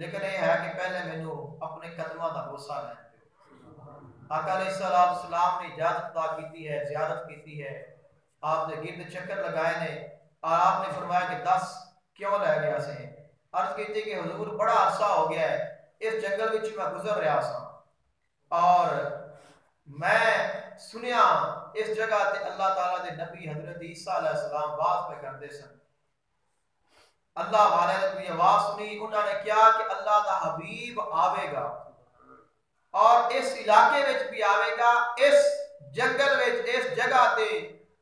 لیکن یہ ہے کہ پہلے مینوں اپنے قدموں کا بوسہ لین دیو۔ آقا علیہ السلام نے اجازت عطا کی ہے، زیارت کی ہے، آپ نے گرد چکر لگائے نے اور آپ نے فرمایا کہ 10 کیوں لے گیا سے؟ عرض کی تھی کہ حضور بڑا عرصہ ہو گیا ہے اس جنگل وچ میں گزر رہا سا اور میں سنیا اس جگہ تے اللہ تعالیٰ دے نبی حضرت عیسیٰ علیہ السلام باز پہ کرتے سن۔ اللہ والے نے کوئی آواز سنی، انہوں نے کیا کہ اللہ دا حبیب آوے گا اور اس علاقے وچ بھی آوے گا، اس جنگل وچ اس جگہ تے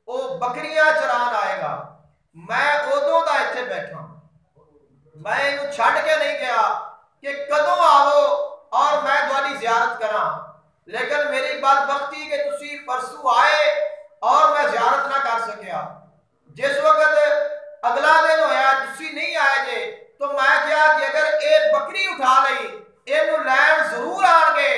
او بکریاں چران آئے گا۔ میں ادوں دا ایتھے بیٹھا، میں انہوں چھڑ کے نہیں گیا کہ کدوں آو اور میں تہاڈی زیارت کراں، لیکن میری بدبختی کہ تسی پرسوں آئے اور میں زیارت نہ کر سکیا۔ جس وقت اگلا دن ہویا تسی نہیں آئے جے تو میں کیا کہ اگر ایک بکری اٹھا لئی اینو لین ضرور آن گے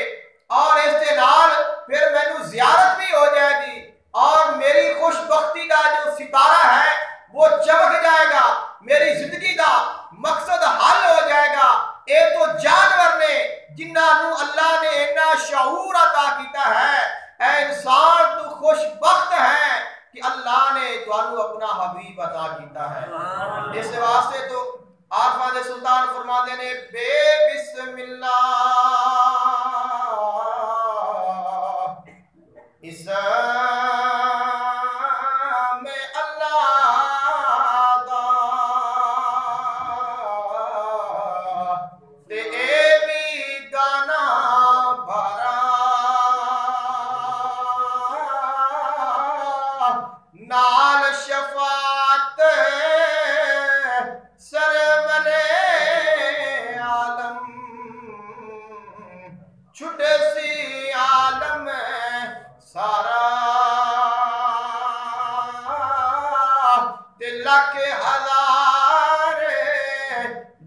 اور اس کے نال پھر مینوں زیارت بھی ہو جائے گی اور میری خوش بختی کا جو ستارہ ہے وہ چمک جائے گا، میری زندگی دا مقصد حل ہو جائے گا۔ اے تو جانور نے جنہاں نو اللہ نے اتنا شعور عطا کیتا ہے، اے انسان تو خوش بخت ہے کہ اللہ نے تانوں اپنا حبیب عطا کیتا ہے۔ اس واسطے تو عارفان دے سلطان فرماندے نے بے بسم اللہ اس میں اللہ دا تے اے بھی گانا بھرا نال شفاعت سرور عالم چھٹے سی عالم سارا دل کے ہزار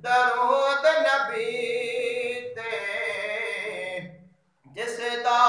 درود نبی تے جس دا